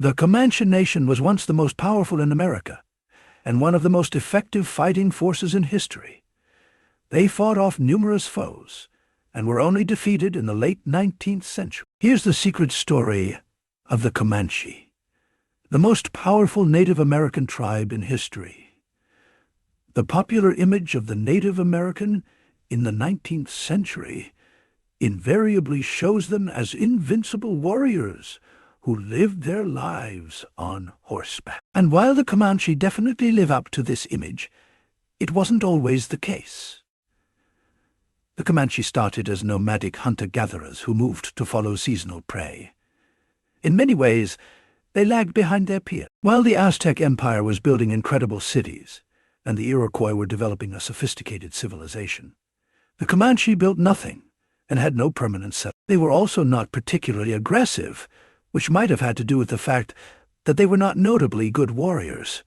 The Comanche Nation was once the most powerful in America, and one of the most effective fighting forces in history. They fought off numerous foes, and were only defeated in the late 19th century. Here's the secret story of the Comanche, the most powerful Native American tribe in history. The popular image of the Native American in the 19th century invariably shows them as invincible warriors who lived their lives on horseback. And while the Comanche definitely live up to this image, it wasn't always the case. The Comanche started as nomadic hunter-gatherers who moved to follow seasonal prey. In many ways, they lagged behind their peers. While the Aztec Empire was building incredible cities, and the Iroquois were developing a sophisticated civilization, the Comanche built nothing and had no permanent settlement. They were also not particularly aggressive, which might have had to do with the fact that they were not notably good warriors.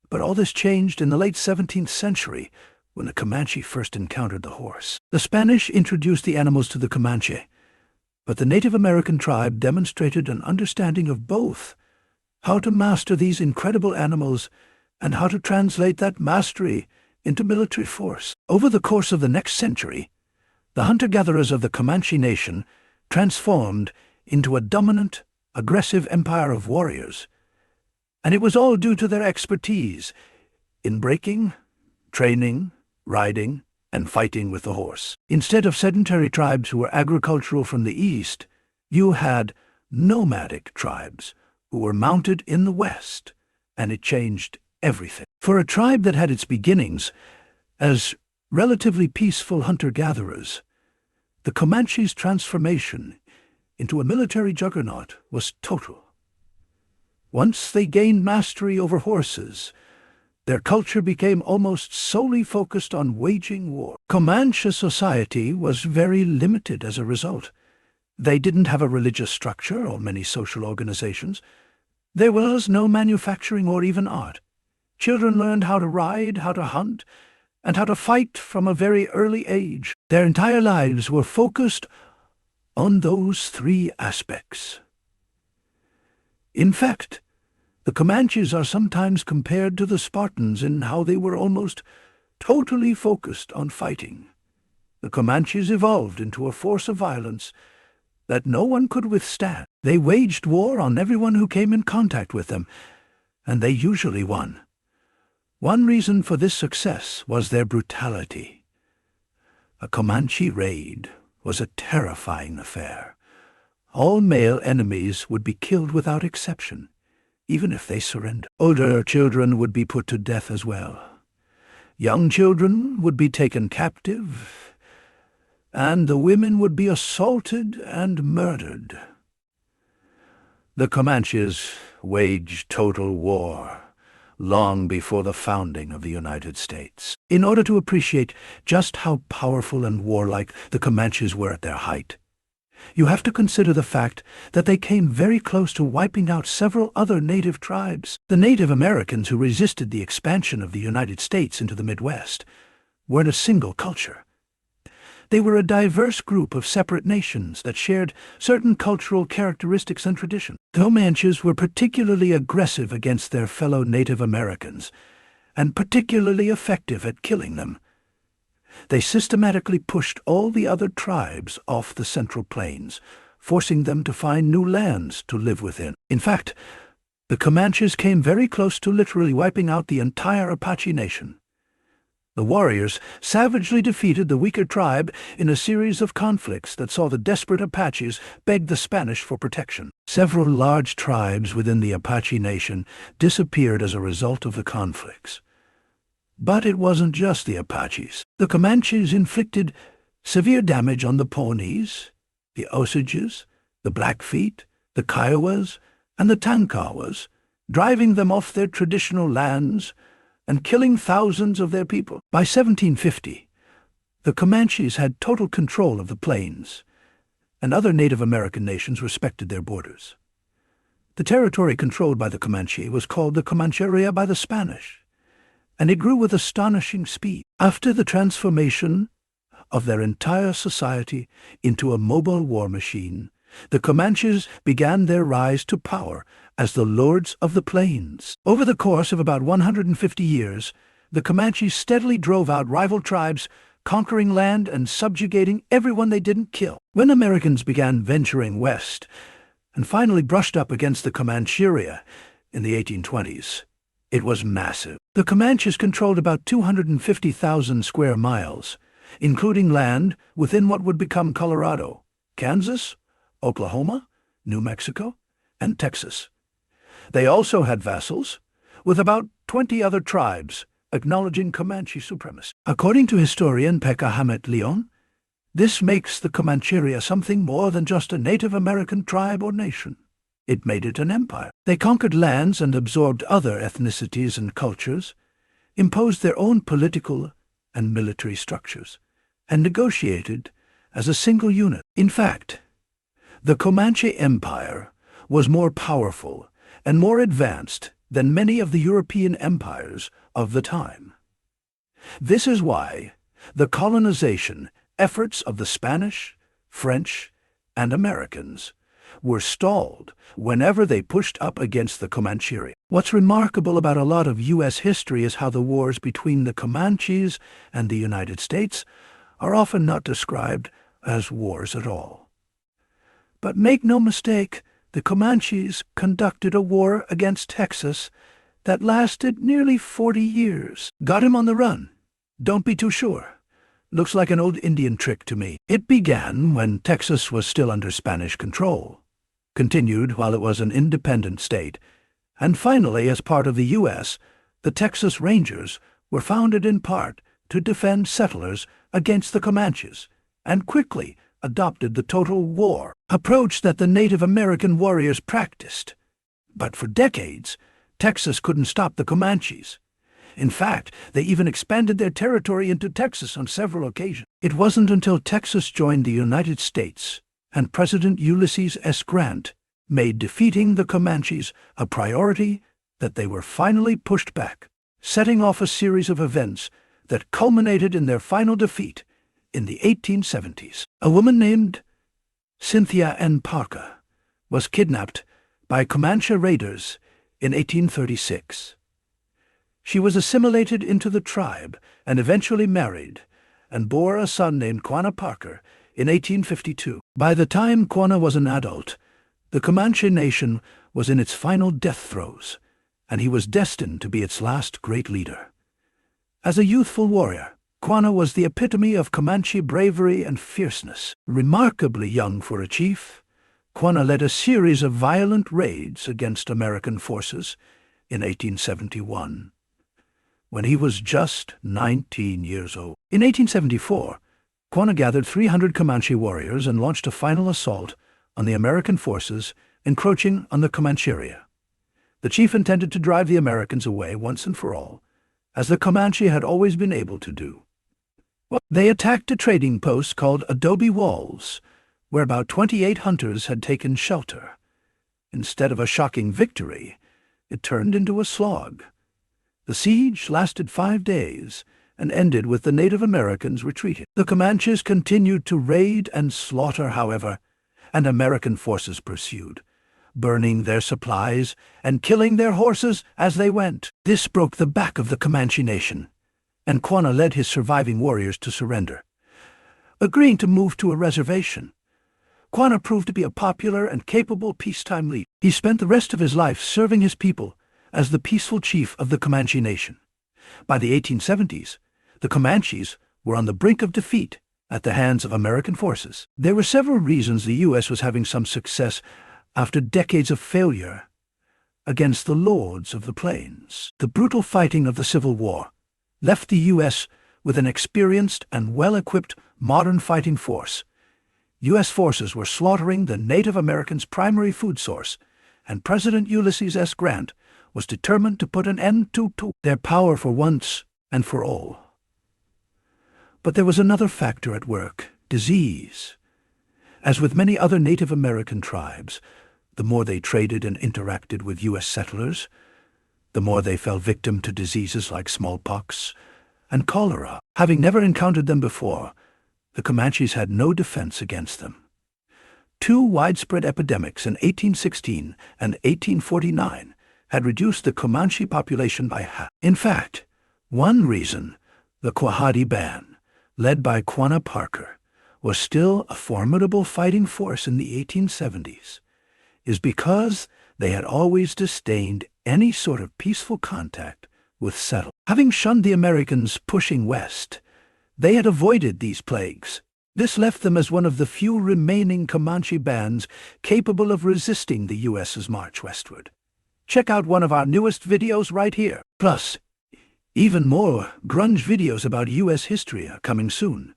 But all this changed in the late 17th century, when the Comanche first encountered the horse. The Spanish introduced the animals to the Comanche, but the Native American tribe demonstrated an understanding of both, how to master these incredible animals and how to translate that mastery into military force. Over the course of the next century, the hunter-gatherers of the Comanche Nation transformed into a dominant, aggressive empire of warriors, and it was all due to their expertise in breaking, training, riding, and fighting with the horse. Instead of sedentary tribes who were agricultural from the east, you had nomadic tribes who were mounted in the west, and it changed everything. For a tribe that had its beginnings as relatively peaceful hunter-gatherers, the Comanche's transformation into a military juggernaut was total. Once they gained mastery over horses, their culture became almost solely focused on waging war. Comanche society was very limited as a result. They didn't have a religious structure or many social organizations. There was no manufacturing or even art. Children learned how to ride, how to hunt, and how to fight from a very early age. Their entire lives were focused on those three aspects. In fact, the Comanches are sometimes compared to the Spartans in how they were almost totally focused on fighting. The Comanches evolved into a force of violence that no one could withstand. They waged war on everyone who came in contact with them, and they usually won. One reason for this success was their brutality. A Comanche raid was a terrifying affair. All male enemies would be killed without exception, even if they surrendered. Older children would be put to death as well. Young children would be taken captive, and the women would be assaulted and murdered. The Comanches waged total war long before the founding of the United States. In order to appreciate just how powerful and warlike the Comanches were at their height, you have to consider the fact that they came very close to wiping out several other native tribes. The Native Americans who resisted the expansion of the United States into the Midwest weren't a single culture. They were a diverse group of separate nations that shared certain cultural characteristics and traditions. The Comanches were particularly aggressive against their fellow Native Americans, and particularly effective at killing them. They systematically pushed all the other tribes off the Central Plains, forcing them to find new lands to live within. In fact, the Comanches came very close to literally wiping out the entire Apache Nation. The warriors savagely defeated the weaker tribe in a series of conflicts that saw the desperate Apaches beg the Spanish for protection. Several large tribes within the Apache Nation disappeared as a result of the conflicts. But it wasn't just the Apaches. The Comanches inflicted severe damage on the Pawnees, the Osages, the Blackfeet, the Kiowas, and the Tankawas, driving them off their traditional lands and killing thousands of their people. By 1750, the Comanches had total control of the plains, and other Native American nations respected their borders. The territory controlled by the Comanche was called the Comancheria by the Spanish, and it grew with astonishing speed. After the transformation of their entire society into a mobile war machine, The Comanches began their rise to power as the lords of the plains. Over the course of about 150 years, the Comanches steadily drove out rival tribes, conquering land and subjugating everyone they didn't kill. When Americans began venturing west and finally brushed up against the Comanche area in the 1820s, it was massive. The Comanches controlled about 250,000 square miles, including land within what would become Colorado, Kansas, Oklahoma, New Mexico, and Texas. They also had vassals, with about 20 other tribes acknowledging Comanche supremacy. According to historian Pekka Hammet-Leon, this makes the Comancheria something more than just a Native American tribe or nation. It made it an empire. They conquered lands and absorbed other ethnicities and cultures, imposed their own political and military structures, and negotiated as a single unit. In fact, the Comanche Empire was more powerful and more advanced than many of the European empires of the time. This is why the colonization efforts of the Spanish, French, and Americans were stalled whenever they pushed up against the Comancheria. What's remarkable about a lot of U.S. history is how the wars between the Comanches and the United States are often not described as wars at all. But make no mistake, the Comanches conducted a war against Texas that lasted nearly 40 years. Got him on the run? Don't be too sure. Looks like an old Indian trick to me. It began when Texas was still under Spanish control, continued while it was an independent state, and finally, as part of the U.S., the Texas Rangers were founded in part to defend settlers against the Comanches, and quickly adopted the total war approach that the Native American warriors practiced. But for decades, Texas couldn't stop the Comanches. In fact, they even expanded their territory into Texas on several occasions. It wasn't until Texas joined the United States and President Ulysses S. Grant made defeating the Comanches a priority that they were finally pushed back, setting off a series of events that culminated in their final defeat in the 1870s. A woman named Cynthia N. Parker was kidnapped by Comanche raiders in 1836. She was assimilated into the tribe and eventually married and bore a son named Quanah Parker in 1852. By the time Quanah was an adult, the Comanche nation was in its final death throes, and he was destined to be its last great leader. As a youthful warrior, Quanah was the epitome of Comanche bravery and fierceness. Remarkably young for a chief, Quanah led a series of violent raids against American forces in 1871, when he was just 19 years old. In 1874, Quanah gathered 300 Comanche warriors and launched a final assault on the American forces encroaching on the Comancheria. The chief intended to drive the Americans away once and for all, as the Comanche had always been able to do. They attacked a trading post called Adobe Walls, where about 28 hunters had taken shelter. Instead of a shocking victory, it turned into a slog. The siege lasted 5 days and ended with the Native Americans retreating. The Comanches continued to raid and slaughter, however, and American forces pursued, burning their supplies and killing their horses as they went. This broke the back of the Comanche nation, and Quanah led his surviving warriors to surrender, agreeing to move to a reservation. Quanah proved to be a popular and capable peacetime leader. He spent the rest of his life serving his people as the peaceful chief of the Comanche nation. By the 1870s, the Comanches were on the brink of defeat at the hands of American forces. There were several reasons the U.S. was having some success after decades of failure against the lords of the plains. The brutal fighting of the Civil War left the U.S. with an experienced and well-equipped modern fighting force. U.S. forces were slaughtering the Native Americans' primary food source, and President Ulysses S. Grant was determined to put an end to their power for once and for all. But there was another factor at work: disease. As with many other Native American tribes, the more they traded and interacted with U.S. settlers, the more they fell victim to diseases like smallpox and cholera. Having never encountered them before, the Comanches had no defense against them. Two widespread epidemics in 1816 and 1849 had reduced the Comanche population by half. In fact, one reason the Quahati Band, led by Quanah Parker, was still a formidable fighting force in the 1870s is because they had always disdained any sort of peaceful contact with settlers. Having shunned the Americans pushing west, they had avoided these plagues. This left them as one of the few remaining Comanche bands capable of resisting the U.S.'s march westward. Check out one of our newest videos right here. Plus, even more grunge videos about U.S. history are coming soon.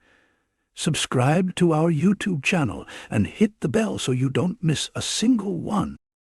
Subscribe to our YouTube channel and hit the bell so you don't miss a single one.